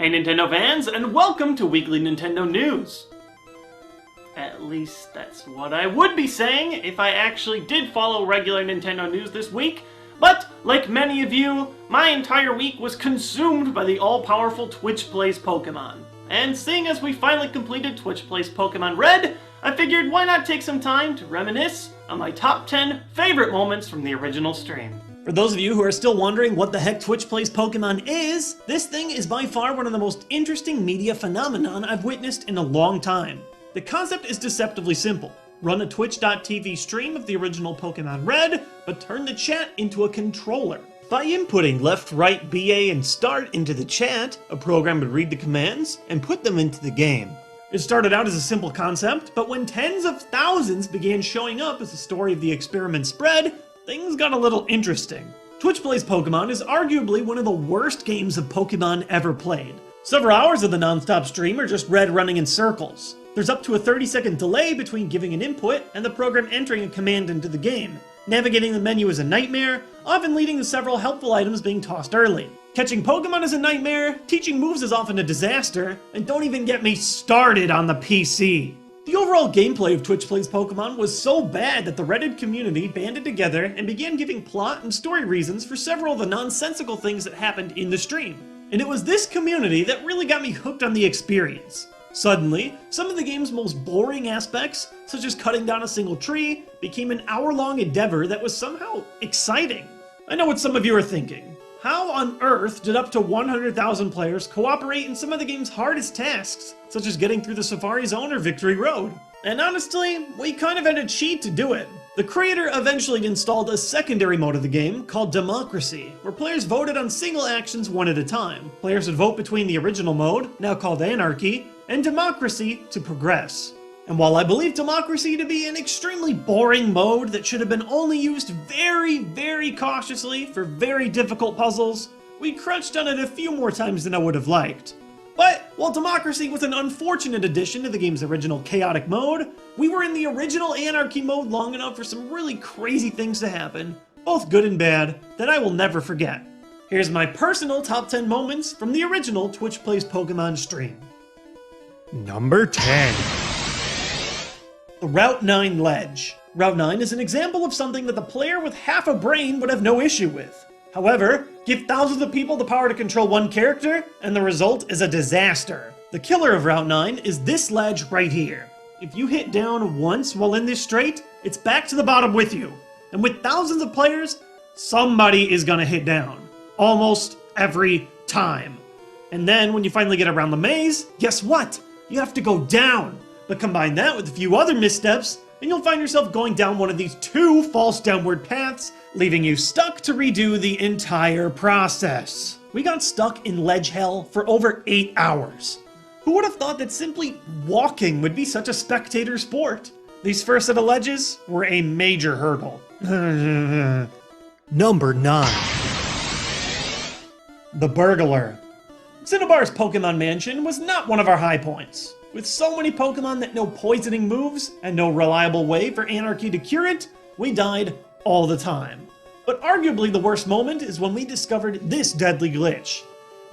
Hey Nintendo fans, and welcome to Weekly Nintendo News. At least that's what I would be saying if I actually did follow regular Nintendo news this week, but like many of you, my entire week was consumed by the all-powerful Twitch Plays Pokemon. And seeing as we finally completed Twitch Plays Pokemon Red, I figured why not take some time to reminisce on my top 10 favorite moments from the original stream. For those of you who are still wondering what the heck Twitch Plays Pokemon is, this thing is by far one of the most interesting media phenomenon I've witnessed in a long time. The concept is deceptively simple. Run a twitch.tv stream of the original Pokemon Red, but turn the chat into a controller. By inputting left, right, BA, and start into the chat, a program would read the commands and put them into the game. It started out as a simple concept, but when tens of thousands began showing up as the story of the experiment spread, things got a little interesting. Twitch Plays Pokemon is arguably one of the worst games of Pokemon ever played. Several hours of the non-stop stream are just Red running in circles. There's up to a 30-second delay between giving an input and the program entering a command into the game. Navigating the menu is a nightmare, often leading to several helpful items being tossed early. Catching Pokemon is a nightmare, teaching moves is often a disaster, and don't even get me started on the PC. The overall gameplay of Twitch Plays Pokemon was so bad that the Reddit community banded together and began giving plot and story reasons for several of the nonsensical things that happened in the stream. And it was this community that really got me hooked on the experience. Suddenly, some of the game's most boring aspects, such as cutting down a single tree, became an hour-long endeavor that was somehow exciting. I know what some of you are thinking. How on earth did up to 100,000 players cooperate in some of the game's hardest tasks, such as getting through the Safari Zone or Victory Road? And honestly, we kind of had to cheat to do it. The creator eventually installed a secondary mode of the game called Democracy, where players voted on single actions one at a time. Players would vote between the original mode, now called Anarchy, and Democracy to progress. And while I believe Democracy to be an extremely boring mode that should have been only used very cautiously for very difficult puzzles, we crunched on it a few more times than I would have liked. But while Democracy was an unfortunate addition to the game's original chaotic mode, we were in the original Anarchy mode long enough for some really crazy things to happen, both good and bad, that I will never forget. Here's my personal top 10 moments from the original Twitch Plays Pokemon stream. Number 10. The Route 9 ledge. Route 9 is an example of something that the player with half a brain would have no issue with. However, give thousands of people the power to control one character, and the result is a disaster. The killer of Route 9 is this ledge right here. If you hit down once while in this straight, it's back to the bottom with you. And with thousands of players, somebody is gonna hit down. Almost every time. And then when you finally get around the maze, guess what? You have to go down. But combine that with a few other missteps, and you'll find yourself going down one of these two false downward paths, leaving you stuck to redo the entire process. We got stuck in ledge hell for over 8 hours. Who would have thought that simply walking would be such a spectator sport? These first set of ledges were a major hurdle. Number 9. The Burglar. Cinnabar's Pokemon Mansion was not one of our high points. With so many Pokemon that know poisoning moves, and no reliable way for Anarchy to cure it, we died all the time. But arguably the worst moment is when we discovered this deadly glitch.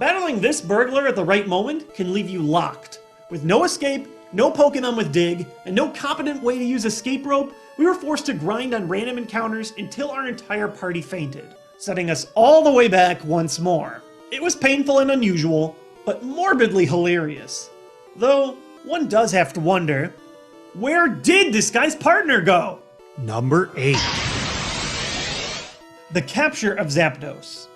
Battling this burglar at the right moment can leave you locked. With no escape, no Pokemon with dig, and no competent way to use escape rope, we were forced to grind on random encounters until our entire party fainted, setting us all the way back once more. It was painful and unusual, but morbidly hilarious. Though, one does have to wonder, where did this guy's partner go? Number 8. The Capture of Zapdos.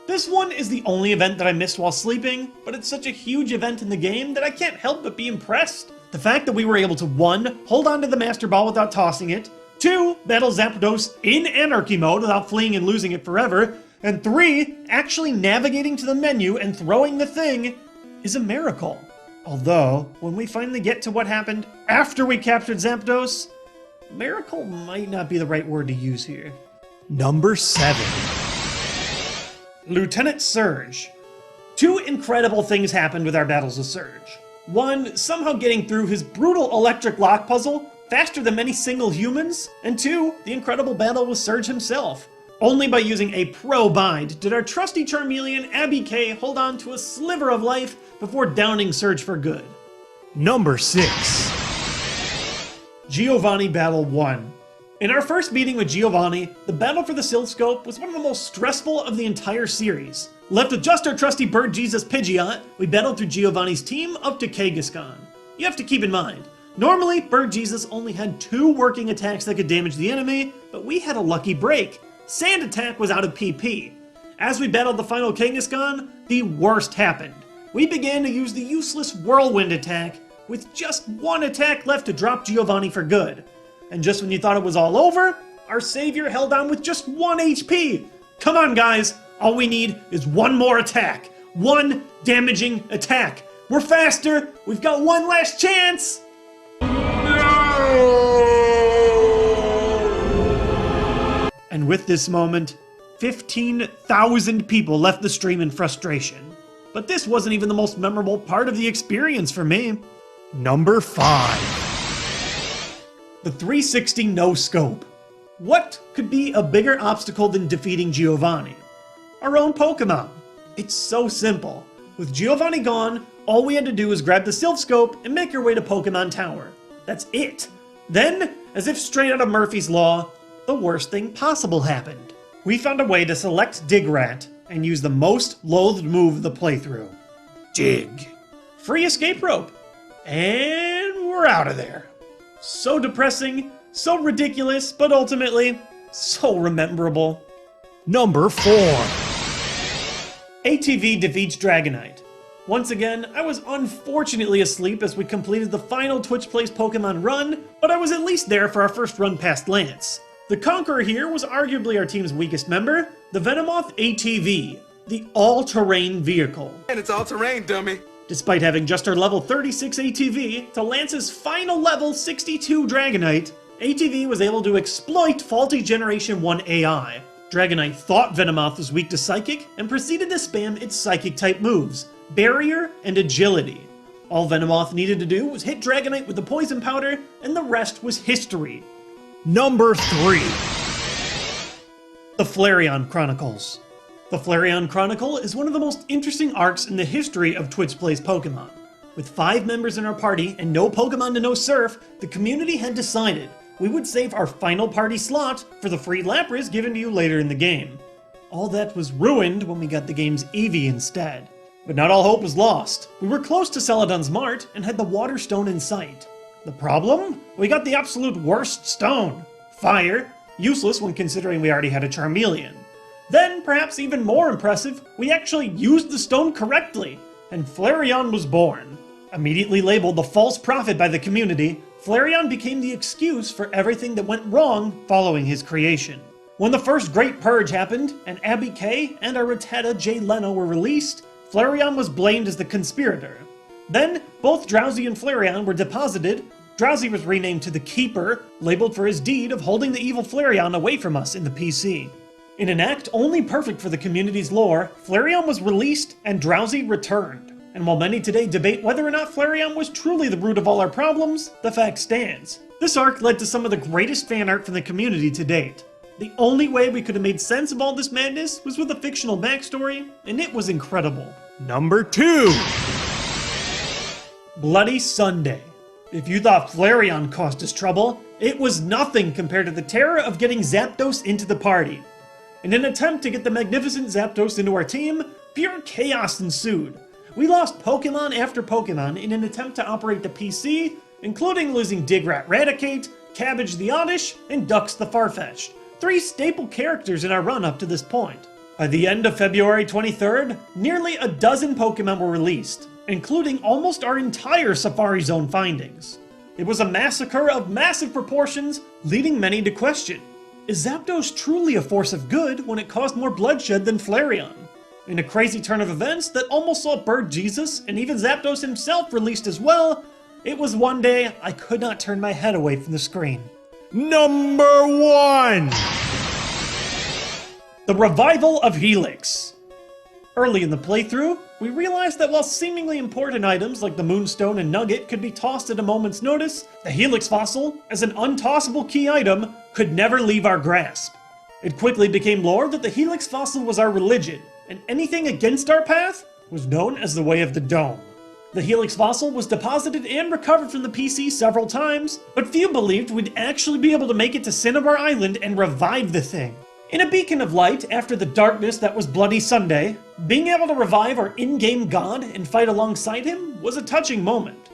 This one is the only event that I missed while sleeping, but it's such a huge event in the game that I can't help but be impressed. The fact that we were able to 1. Hold on to the Master Ball without tossing it, 2. Battle Zapdos in Anarchy mode without fleeing and losing it forever, and 3. Actually navigating to the menu and throwing the thing is a miracle. Although, when we finally get to what happened after we captured Zapdos, miracle might not be the right word to use here. Number 7. Lieutenant Surge. 2 incredible things happened with our battles with Surge. 1, somehow getting through his brutal electric lock puzzle faster than many single humans, and 2, the incredible battle with Surge himself. Only by using a pro bind did our trusty Charmeleon Abby K hold on to a sliver of life before downing Surge for good. Number 6. Giovanni Battle 1. In our first meeting with Giovanni, the battle for the Noscope was one of the most stressful of the entire series. Left with just our trusty Bird Jesus Pidgeot, we battled through Giovanni's team up to Kangaskhan. You have to keep in mind, normally Bird Jesus only had 2 working attacks that could damage the enemy, but we had a lucky break. Sand Attack was out of PP. As we battled the final Kangaskhan, the worst happened. We began to use the useless Whirlwind attack, with just 1 attack left to drop Giovanni for good. And just when you thought it was all over, our savior held on with just 1 HP. Come on, guys. All we need is 1 more attack. 1 damaging attack. We're faster. We've got 1 last chance. And with this moment, 15,000 people left the stream in frustration. But this wasn't even the most memorable part of the experience for me. Number 5. The 360 Noscope. What could be a bigger obstacle than defeating Giovanni? Our own Pokemon. It's so simple. With Giovanni gone, all we had to do was grab the Noscope and make our way to Pokemon Tower. That's it. Then, as if straight out of Murphy's Law, the worst thing possible happened. We found a way to select Digrat and use the most loathed move of the playthrough. Dig. Free escape rope. And we're out of there. So depressing, so ridiculous, but ultimately, so rememberable. Number 4. ATV Defeats Dragonite. Once again, I was unfortunately asleep as we completed the final Twitch Plays Pokemon run, but I was at least there for our first run past Lance. The conqueror here was arguably our team's weakest member, the Venomoth ATV, the all-terrain vehicle. And it's all terrain, dummy. Despite having just our level 36 ATV to Lance's final level 62 Dragonite, ATV was able to exploit faulty Generation 1 AI. Dragonite thought Venomoth was weak to Psychic and proceeded to spam its Psychic-type moves, Barrier and Agility. All Venomoth needed to do was hit Dragonite with the Poison Powder, and the rest was history. Number 3. The Flareon Chronicles. The Flareon Chronicle is one of the most interesting arcs in the history of Twitch Plays Pokemon. With 5 members in our party and no Pokemon to no Surf, the community had decided we would save our final party slot for the free Lapras given to you later in the game. All that was ruined when we got the game's Eevee instead. But not all hope was lost. We were close to Celadon's Mart and had the Water Stone in sight. The problem? We got the absolute worst stone. Fire, useless when considering we already had a Charmeleon. Then, perhaps even more impressive, we actually used the stone correctly, and Flareon was born. Immediately labeled the false prophet by the community, Flareon became the excuse for everything that went wrong following his creation. When the first Great Purge happened, and Abby K and our Rattata Jay Leno were released, Flareon was blamed as the conspirator. Then, both Drowsy and Flareon were deposited. Drowsy was renamed to the Keeper, labeled for his deed of holding the evil Flareon away from us in the PC. In an act only perfect for the community's lore, Flareon was released and Drowsy returned. And while many today debate whether or not Flareon was truly the root of all our problems, the fact stands. This arc led to some of the greatest fan art from the community to date. The only way we could have made sense of all this madness was with a fictional backstory, and it was incredible. Number 2. Bloody Sunday. If you thought Flareon caused us trouble, it was nothing compared to the terror of getting Zapdos into the party. In an attempt to get the magnificent Zapdos into our team, pure chaos ensued. We lost Pokemon after Pokemon in an attempt to operate the PC, including losing Digrat Raticate, Cabbage the Oddish, and Dux the Farfetch'd, 3 staple characters in our run up to this point. By the end of February 23rd, nearly a dozen Pokemon were released, including almost our entire Safari Zone findings. It was a massacre of massive proportions, leading many to question, is Zapdos truly a force of good when it caused more bloodshed than Flareon? In a crazy turn of events that almost saw Bird Jesus and even Zapdos himself released as well, it was one day I could not turn my head away from the screen. Number 1. The Revival of Helix. Early in the playthrough, we realized that while seemingly important items like the Moonstone and Nugget could be tossed at a moment's notice, the Helix Fossil, as an untossable key item, could never leave our grasp. It quickly became lore that the Helix fossil was our religion, and anything against our path was known as the Way of the Dome. The Helix fossil was deposited and recovered from the PC several times, but few believed we'd actually be able to make it to Cinnabar Island and revive the thing. In a beacon of light after the darkness that was Bloody Sunday, being able to revive our in-game god and fight alongside him was a touching moment.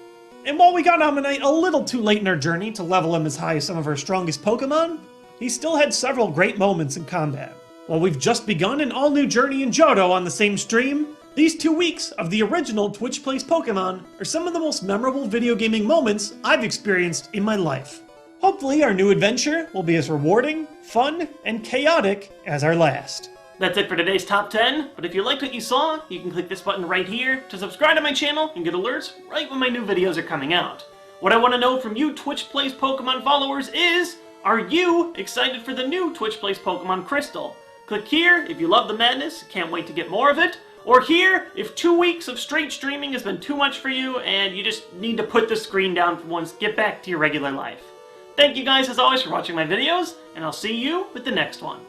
And while we got Ammonite a little too late in our journey to level him as high as some of our strongest Pokemon, he still had several great moments in combat. While we've just begun an all-new journey in Johto on the same stream, these 2 weeks of the original Twitch Plays Pokemon are some of the most memorable video gaming moments I've experienced in my life. Hopefully our new adventure will be as rewarding, fun, and chaotic as our last. That's it for today's top 10, but if you liked what you saw, you can click this button right here to subscribe to my channel and get alerts right when my new videos are coming out. What I want to know from you Twitch Plays Pokemon followers is, are you excited for the new Twitch Plays Pokemon Crystal? Click here if you love the madness, can't wait to get more of it, or here if 2 weeks of straight streaming has been too much for you and you just need to put the screen down for once, get back to your regular life. Thank you guys as always for watching my videos, and I'll see you with the next one.